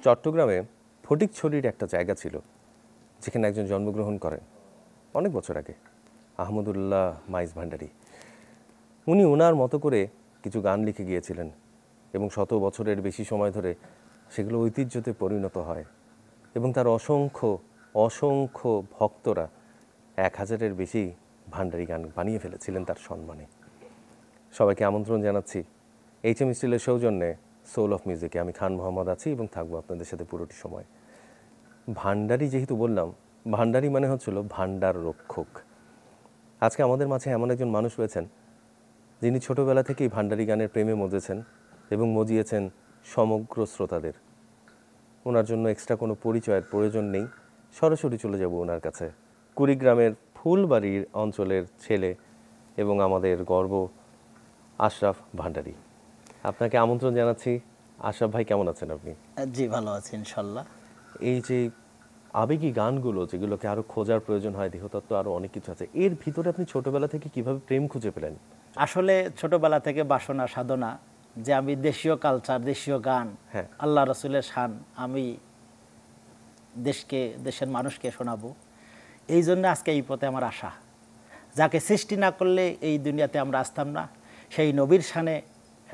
চট্টগ্রামে ফটিকছড়ির একটা জায়গা ছিল যেখানে একজন জন্মগ্রহণ করেন অনেক বছর আগে, আহমদুল্লাহ মাইজ ভান্ডারী। উনি ওনার মতো করে কিছু গান লিখে গিয়েছিলেন এবং শত বছরের বেশি সময় ধরে সেগুলো ঐতিহ্যতে পরিণত হয় এবং তার অসংখ্য অসংখ্য ভক্তরা 1000-এর বেশি ভান্ডারী গান বানিয়ে ফেলেছিলেন তার সম্মানে। সবাইকে আমন্ত্রণ জানাচ্ছি HM স্টিলের সৌজন্যে সোল অফ মিউজিকে। আমি খান মোহাম্মদ আছি এবং থাকবো আপনাদের সাথে পুরোটি সময়। ভান্ডারী যেহেতু বললাম, ভান্ডারী মানে হচ্ছিল ভান্ডার রক্ষক। আজকে আমাদের মাঝে এমন একজন মানুষ রয়েছেন যিনি ছোটোবেলা থেকেই ভান্ডারী গানের প্রেমে মজেছেন এবং মজিয়েছেন সমগ্র শ্রোতাদের। ওনার জন্য এক্সট্রা কোনো পরিচয়ের প্রয়োজন নেই, সরাসরি চলে যাব ওনার কাছে। কুড়িগ্রামের ফুলবাড়ির অঞ্চলের ছেলে এবং আমাদের গর্ব আশরাফ ভান্ডারী। আপনাকে আমন্ত্রণ জানাচ্ছি। আশরাফ ভাই, কেমন আছেন আপনি? জি, ভালো আছি ইনশাল্লাহ। এই যে আবেগী গানগুলো যেগুলোকে আরও খোঁজার প্রয়োজন হয়, দেহতত্ত্ব আরও অনেক কিছু আছে, এর ভিতরে আপনি ছোটবেলা থেকে কিভাবে প্রেম খুঁজে পেলেন? আসলে ছোটবেলা থেকে বাসনা সাধনা যে আমি দেশীয় কালচার, দেশীয় গান, আল্লাহ রসুলের শান আমি দেশকে, দেশের মানুষকে শোনাবো, এই জন্য আজকে এই পথে আমার আশা। যাকে সৃষ্টি না করলে এই দুনিয়াতে আমরা আসতাম না, সেই নবীর শানে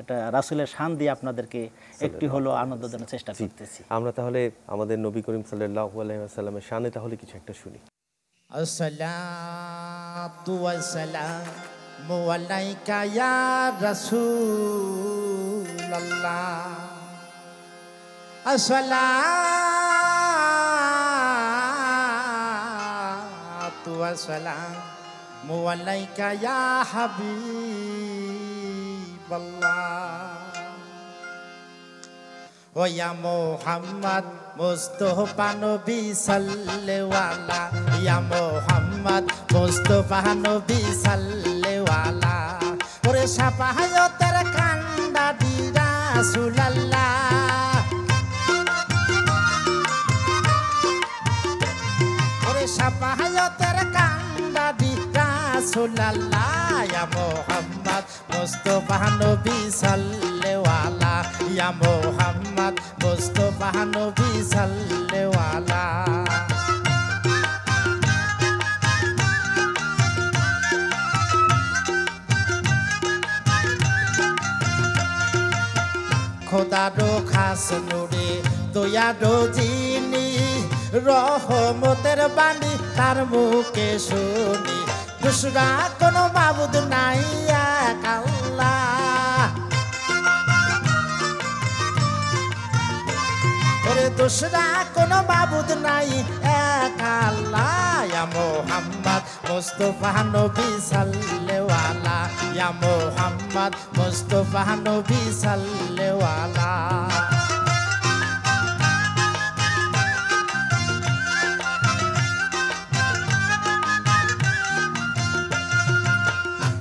এটা রাসূলের শান দিয়ে আপনাদেরকে একটি হলো আনন্দ দেওয়ার চেষ্টা করতেছি। আমরা তাহলে আমাদের নবী করিম সাল্লাল্লাহু আলাইহি ওয়াসাল্লামের শানে তাহলে কিছু একটা শুনি। আসসালাতু ওয়াসসালামু আলাইকা ইয়া রাসূলুল্লাহ, আসসালাতু ওয়াসসালামু আলাইকা ইয়া হাবিবাল্লাহ, ও ইয়া মুহাম্মদ মুস্তাফা নবী সাল্লাল্লাহু আলাইহি, ইয়া মুহাম্মদ মুস্তাফা নবী সাল্লাল্লাহু আলাইহি, ওরে সাফায়াতের কান্ডারি রাসূলুল্লাহ, ওরে সাফায়াতের কান্ডারি রাসূলুল্লাহ, ইয়া মুহাম্মদ মুস্তাফা নবী সাল্লাল্লাহু আলাইহি, ইয়া মুহাম্মদ মুস্তাফা নবী সাল্লাল্লাহু আলাইহি। খোদারো খাস নূরে দয়ারো যিনি, রহমতের বাণী তার মুখে শুনি, দুসরা কোনো মাবুদ নাই এক আল্লাহ, ওরে দুসরা কোনো মাবুদ নাই এক আল্লাহ, ইয়া মুহাম্মদ মুস্তাফা নবী সাল্লাল্লাহু আলাইহি, ইয়া মুহাম্মদ মুস্তাফা নবী সাল্লাল্লাহু আলাইহি।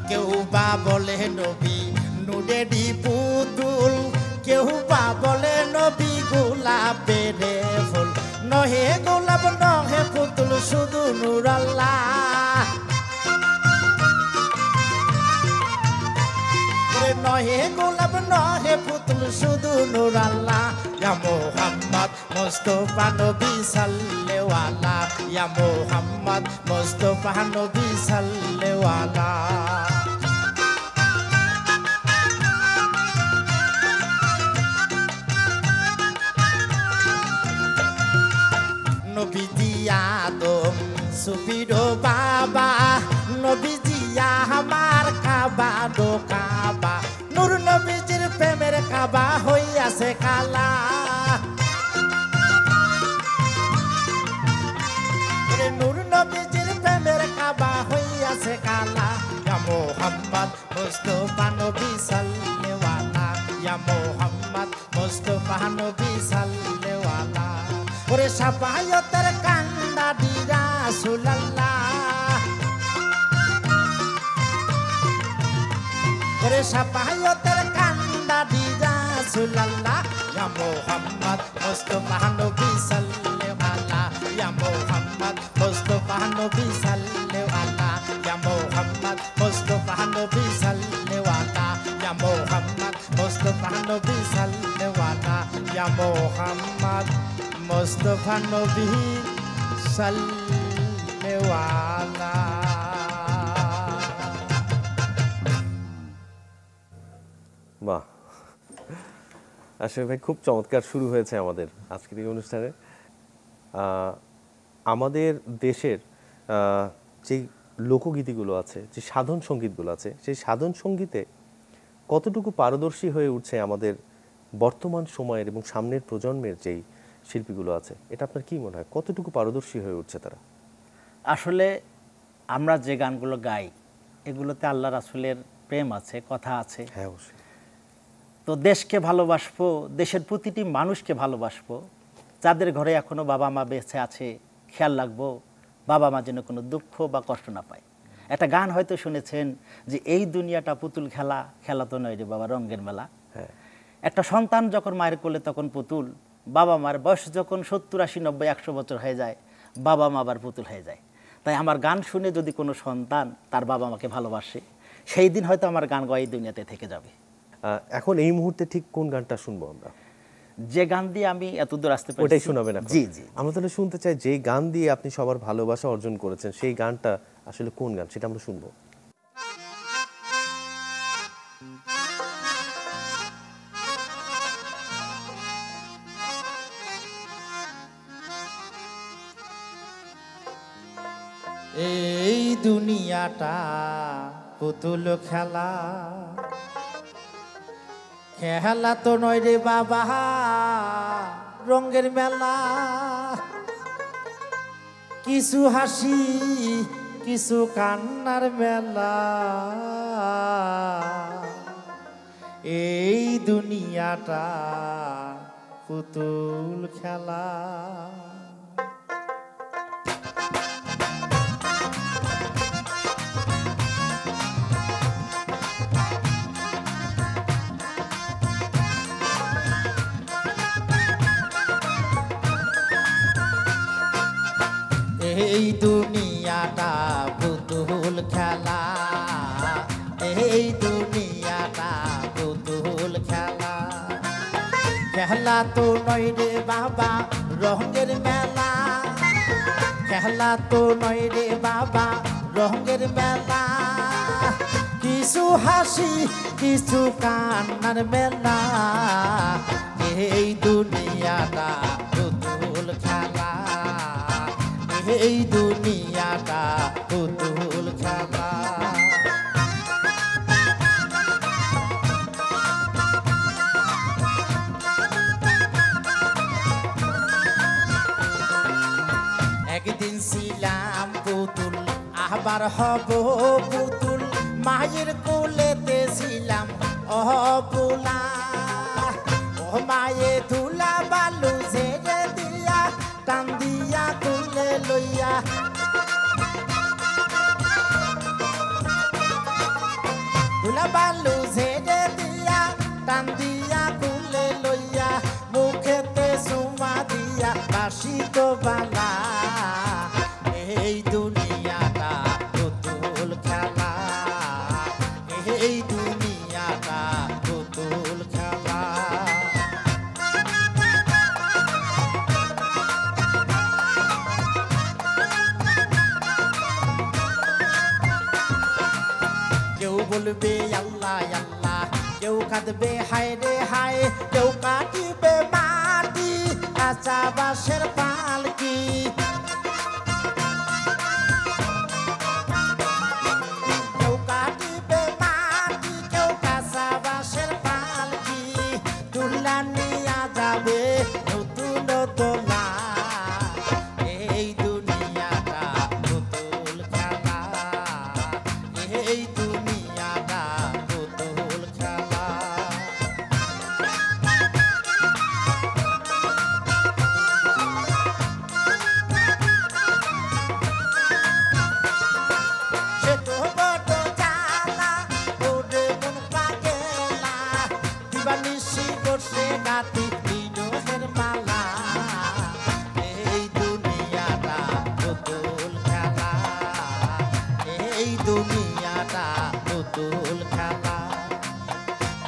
কেউ বা বলে নবী নুরেরই পুতুল, কেউ বা বলে নবী গোলাপের ফুল, নহে গোলাপ নহে পুতুল শুধু নূর আল্লাহ, নহে গোলাপ নহে পুতুল শুধু নূর আল্লাহ, ইয়া মুহাম্মদ মুস্তাফা নবী সাল্লাল্লাহু আলাইহি, ইয়া মুহাম্মদ মুস্তাফা নবী সাল্লাল্লাহু আলাইহি। নবীজি আদম সুফিরো বাবা, নবীজি আমার কাবা দো কাবা, নূর নবীজির প্রেমের কাবা হইয়াছে কালা, নূর নবীজির প্রেমের কাবা হইয়াছে কালা, ইয়া মুহাম্মদ মুস্তাফা নবী সাল্লাল্লাহু আলাইহি, ইয়া মুহাম্মদ মুস্তাফা নবী সাল্লাল্লাহু আলাইহি, ওরে সাফায়াতের কান্ডারি রাসূলুল্লাহ, ওরে সাফায়াতের কান্ডারি রাসূলুল্লাহ, ইয়া মুহাম্মদ মুস্তাফা নবী সাল্লাল্লাহু আলাইহি, ইয়া মুহাম্মদ মুস্তাফা নবী সাল্লাল্লাহু আলাইহি, ইয়া মুহাম্মদ মুস্তাফা নবী সাল্লাল্লাহু আলাইহি, ইয়া মুহাম্মদ মুস্তাফা নবী সাল্লাল্লাহু আলাইহি, ইয়া ইয়া মোহাম্মদ মুস্তাফা নবী সাল্লাল্লাহু আলা। বাহ, আসলে ভাই খুব চমৎকার শুরু হয়েছে আমাদের আজকের এই অনুষ্ঠানে। আমাদের দেশের যে লোকগীতিগুলো আছে, যে সাধন সঙ্গীতগুলো আছে, সেই সাধন সঙ্গীতে কতটুকু পারদর্শী হয়ে উঠছে আমাদের বর্তমান সময়ের এবং সামনের প্রজন্মের যেই শিল্পীগুলো আছে, এটা আপনার কি মনে হয় কতটুকু পারদর্শী হয়ে উঠছে তারা? আসলে আমরা যে গানগুলো গাই এগুলোতে আল্লাহ রাসূলের প্রেম আছে, কথা আছে। হ্যাঁ, অবশ্যই। তো দেশকে ভালোবাসবো, দেশের প্রতিটি মানুষকে ভালোবাসবো, যাদের ঘরে এখনো বাবা মা বেঁচে আছে খেয়াল রাখবো বাবা মা যেন কোনো দুঃখ বা কষ্ট না পায়। একটা গান হয়তো শুনেছেন যে এই দুনিয়াটা পুতুল খেলা, খেলা তো নয় রে বাবা রঙের মেলা। হ্যাঁ, একটা সন্তান যখন মায়ের কোলে তখন পুতুল, বাবা মার বয়স যখন 70, 80, 90, 100 বছর হয়ে যায় বাবা মা আবার পুতুল হয়ে যায়। তাই আমার গান শুনে যদি কোনো সন্তান তার বাবা মাকে ভালোবাসে, সেই দিন হয়তো আমার গান গাওয়া এই দুনিয়াতে থেকে যাবে। এখন এই মুহূর্তে ঠিক কোন গানটা শুনবো আমরা? যে গান দিয়ে আমি এতদূর আসতে পারি ওটাই শোনাবেন এখন? জি জি। আমরা তাহলে শুনতে চাই যে গান দিয়ে আপনি সবার ভালোবাসা অর্জন করেছেন, সেই গানটা আসলে কোন গান সেটা আমরা শুনবো। এই দুনিয়াটা পুতুল খেলা, খেলা তো নয় রে বাবা রঙের মেলা। কিছু হাসি কিছু কান্নার মেলা, এই দুনিয়াটা পুতুল খেলা। এই দুনিয়াটা পুতুল খেলা, এই দুনিয়াটা পুতুল খেলা। খেলা তো নয় রে বাবা রঙের মেলা, খেলা তো নয় রে বাবা রঙের মেলা। কিছু হাসি কিছু কান্নার মেলা, এই দুনিয়াটা পুতুল খেলা, এই দুনিয়াটা পুতুল খেলা। একদিন ছিলাম পুতুল আবার হব পুতুল, মায়ের কোলেতে ছিলাম অবুলা। ও মায়ে ধুলা বালু ঝেড়ে দিয়া টান দিয়া তুলে লইয়া, ধুলা বালু ঝেড়ে দিয়া টান দিয়া তুলে লইয়া, মুখেতে সুমা দিয়া বাসি তো বালা। এই দুনিয়াটা পুতুল খেলা, এই দুনিয়াটা পুতুল খেলা। কেউ বলবে আল্লাহ আল্লাহ, কেউ কাঁদবে হায় রে হায়, কেউ কাটিবে মাটি কাঁচা বাঁশের পালকি। কেউ কাটিবে মাটি কেউ কাঁচা বাঁশের পালকি, তুলা নিয়া যাবে নতুন দোলা। এই দুনিয়াটা পুতুল খেলা, এই দুনিয়াটা পুতুল খেলা। সে তো বড় জ্বালা ওরে মন পাগেলা, দিবানিশি বসে গাতি বিরহের মালা। এই দুনিয়াটা পুতুল খেলা, এই দুনিয়াটা পুতুল খেলা।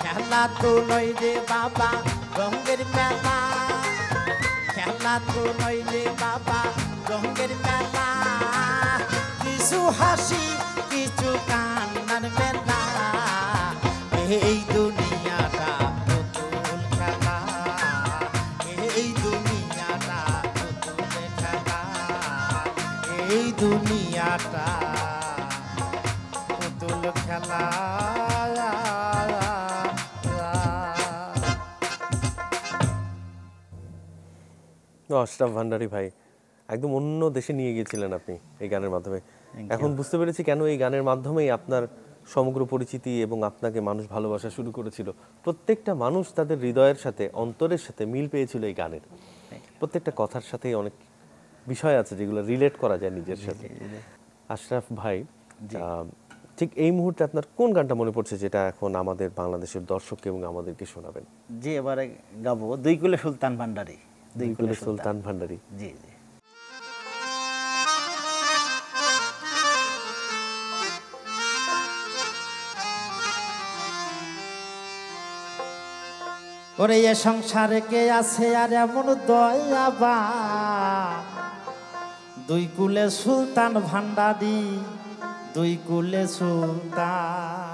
খেলা তো নয় রে বাবা রঙের মেলা খেলা তো নইলে বাবা রঙের মেলা কিছু হাসি কিছু কান্নার মেলা এই দুনিয়াটা পুতুল খেলা এই দুনিয়াটা পুতুল খেলা এই দুনিয়াটা পুতুল খেলা আশরাফ ভান্ডারী ভাই একদম অন্য দেশে নিয়ে গিয়েছিলেন আপনি এই গানের মাধ্যমে। এখন বুঝতে পেরেছি কেন এই গানের মাধ্যমেই আপনার সমগ্র পরিচিতি এবং আপনাকে মানুষ ভালোবাসা শুরু করেছিল। প্রত্যেকটা মানুষ তাদের হৃদয়ের সাথে অন্তরের সাথে মিল পেয়েছিল এই গানের। প্রত্যেকটা কথার সাথেই অনেক বিষয় আছে যেগুলো রিলেট করা যায় নিজের সাথে। আশরাফ ভাই, ঠিক এই মুহূর্তে আপনার কোন গানটা মনে পড়ছে যেটা এখন আমাদের বাংলাদেশের দর্শককে এবং আমাদেরকে শোনাবেন? জি, এবারে গাবো দুই কুলে সুলতান ভান্ডারী। দুই কুলে সুলতান ভান্ডারী। জি জি। ওরে এ সংসারে কে আছে আর এমন দয়াবান দুই কুলে সুলতান ভান্ডারী দুই কুলে সুলতান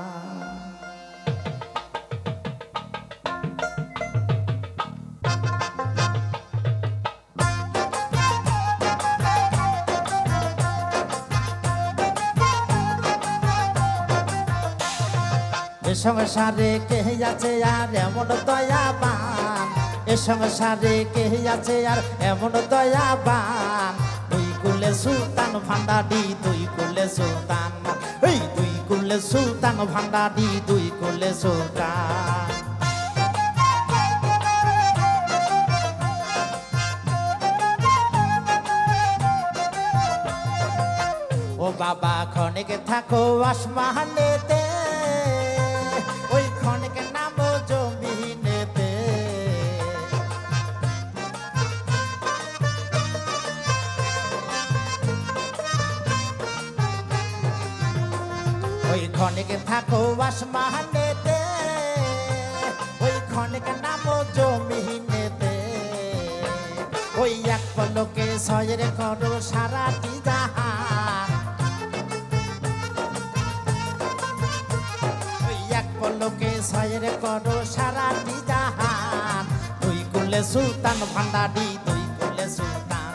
এ সংসারে কে আছে আর এমন দয়াবান এ সংসারে কে আছে আর এমন দয়াবান দুই কুলে সুলতান ভান্ডারী দুই কুলে সুলতান এই দুই কুলে সুলতান ভান্ডারী দুই কুলে সুলতান ও বাবা ক্ষণিকে থাকো আসমানেতে ওই ক্ষণিকে নামো জমিনেতে ওই ক্ষণিকে থাকো আসমানেতে ওই ক্ষণিকে নামো জমিনেতে ওই এক পলকে সয়ের করো সারাটি জাহান লোকে সয়ের করো সারাটি জাহান দুই কুলে সুলতান ভান্ডারী দুই কুলে সুলতান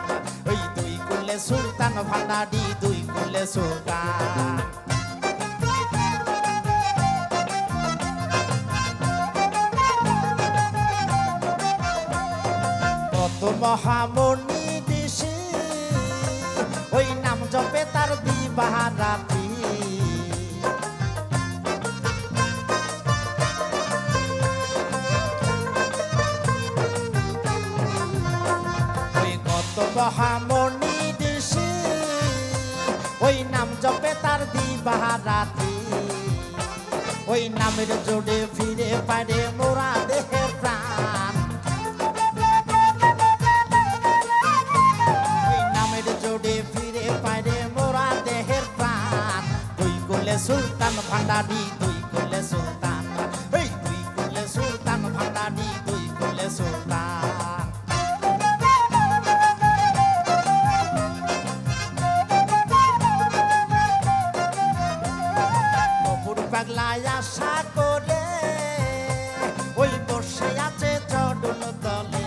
ওই দুই কুলে সুলতান ভান্ডারী দুই কুলে সুলতান কত মহামণি ঋষি ওই নাম জপে তার দিবারাতি মহামণি ঋষি ওই নাম জপে তার দিবারাতি ওই নামের জোড়ে ফিরে পারে মোরা দেহের প্রাণ ওই নামের জোড়ে ফিরে পারে মোরা দেহের প্রাণ দুই কুলে সুলতান ভান্ডারী দুই কুলে সুলতান ওই দুই কুলে সুলতান ভান্ডারী দুই কুলে সুলতান পাগলায় আশা করে ওই বসে আছে চডল তলে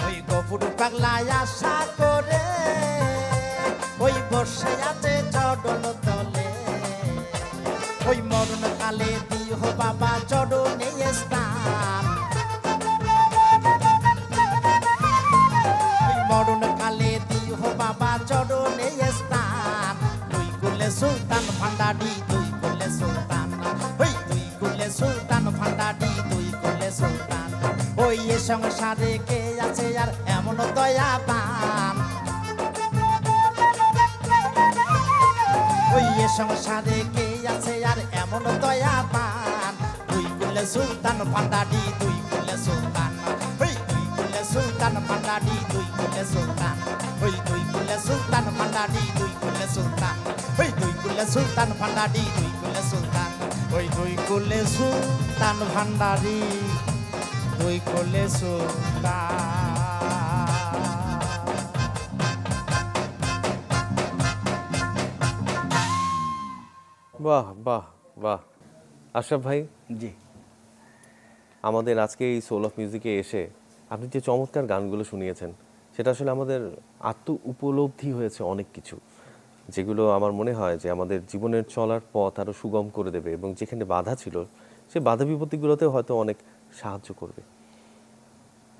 ওই গফুর পাগলায় আশা করে ওই বসে আছে চডল তলে ওই মরণ কালে দিও বাবা চডনে স্থান মরণ কালে দিও বাবা চরণে স্থান দুই কুলে সুলতান ভান্ডারী দুই কুলে সুলতান ওই দুই কুলে সুলতান ভান্ডারী দুই কুলে সুলতান ওই এ সংসারে কে আছে আর এমন দয়াবান ওই এ সংসারে কে আছে আর এমন দয়াবান দুই কুলে সুলতান ভান্ডারী দুই কুলে সুলতান ওই দুই কুলে সুলতান সুলতান ভান্ডারি দুই কুলে সুলতান ওই দুই কুলে সুলতান ভান্ডারি দুই কুলে সুলতান ওই দুই কুলে সুলতান ভান্ডারি দুই কুলে সুলতান ওই দুই কুলে সুলতান ভান্ডারি দুই কুলে সুলতান। বাহ বাহ বাহ। আশরাফ ভাই, জি, আমাদের আজকে এই সোল অফ মিউজিকে এসে আপনি যে চমৎকার গানগুলো শুনিয়েছেন সেটা আসলে আমাদের আত্ম উপলব্ধি হয়েছে অনেক কিছু, যেগুলো আমার মনে হয় যে আমাদের জীবনের চলার পথ আরও সুগম করে দেবে এবং যেখানে বাধা ছিল সে বাধা বিপত্তিগুলোতেও হয়তো অনেক সাহায্য করবে।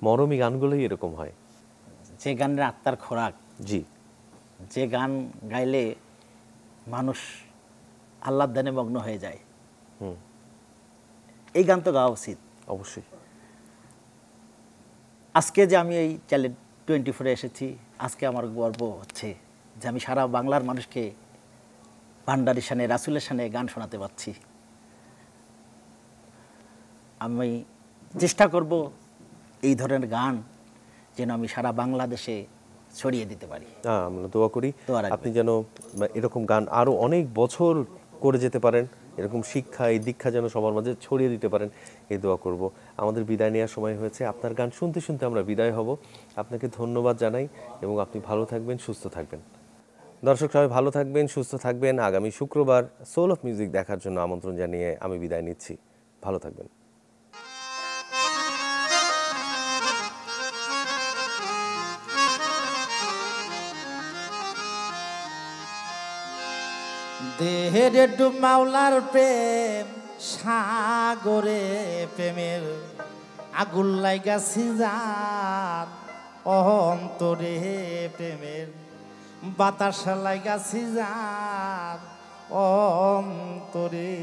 মরমী গানগুলোই এরকম হয়, যে গানের আত্মার খোরাক, জি, যে গান গাইলে মানুষ আল্লাহর ধ্যানে মগ্ন হয়ে যায়, এই গান তো গাওয়া উচিত অবশ্যই। আজকে যে আমি এই চ্যানেল 24-এ এসেছি, আজকে আমার গর্ব হচ্ছে যে আমি সারা বাংলার মানুষকে ভান্ডারির শানে, রাসূলের শানে গান শোনাতে পারছি। আমি চেষ্টা করব এই ধরনের গান যেন আমি সারা বাংলাদেশে ছড়িয়ে দিতে পারি। আমরা দোয়া করি আপনি যেন এরকম গান আরও অনেক বছর করে যেতে পারেন, এরকম শিক্ষা, এই দীক্ষা যেন সবার মাঝে ছড়িয়ে দিতে পারেন, এই দোয়া করব। আমাদের বিদায় নেওয়ার সময় হয়েছে, আপনার গান শুনতে শুনতে আমরা বিদায় হব। আপনাকে ধন্যবাদ জানাই এবং আপনি ভালো থাকবেন, সুস্থ থাকবেন। দর্শক সবাই ভালো থাকবেন, সুস্থ থাকবেন। আগামী শুক্রবার সোল অফ মিউজিক দেখার জন্য আমন্ত্রণ জানিয়ে আমি বিদায় নিচ্ছি। ভালো থাকবেন। দেহের ডুব মাওলার প্রেম সাগরে প্রেমের আগুন লাগাছি যার অন্তরে প্রেমের বাতাস লাগাছি যার অন্তরে।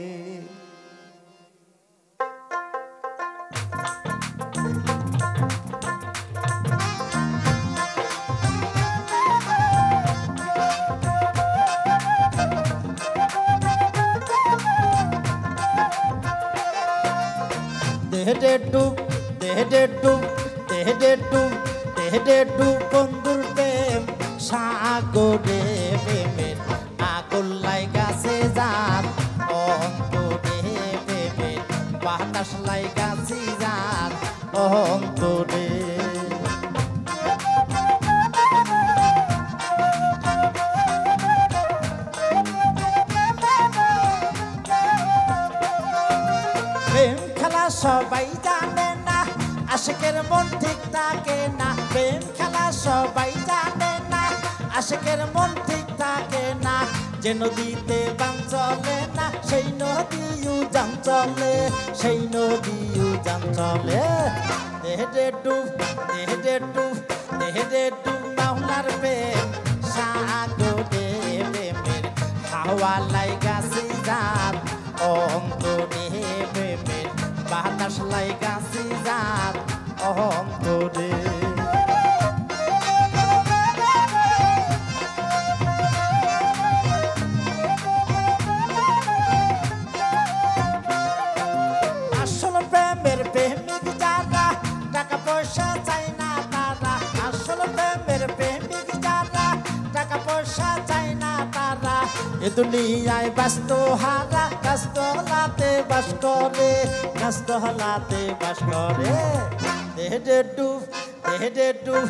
দেহে ডুব দেহে ডুব দেহে ডুব দেহে ডুব বন্ধুর প্রেম সাগরে প্রেমের আগুন লাগাছে যার অন্তরে প্রেমের বাতাস লাগাছি যার অন্তরে। প্রেম খেলা সবাই জানে না, আশিকের মন ঠিক থাকে না। প্রেম খেলা সবাই জানে না, আশিকের মন ঠিক থাকে না। যে নদীতে বান চলে না, সেই নদীও যান চলে, সেই নদীও যান চলে। দেহে ডুব দেহে ডুব দেহে ডুব মাওলার প্রেম সাগরে প্রেমের হাওয়া লাগাছি যার অন্তরে প্রেমের বাতাস লাগাছি যার অন্তরে। আসল প্রেমের প্রেমিক যারা, টাকা পয়সা চাই না তারা। আসল প্রেমের প্রেমিক যারা, টাকা পয়সা চাই না তারা। এ দুনিয়ায় ব্যস্ত হারা, ব্যস্ত হলাতে বাস করে, ব্যস্ত হলাতে বাস করে। দেহে ডুব দেহে ডুব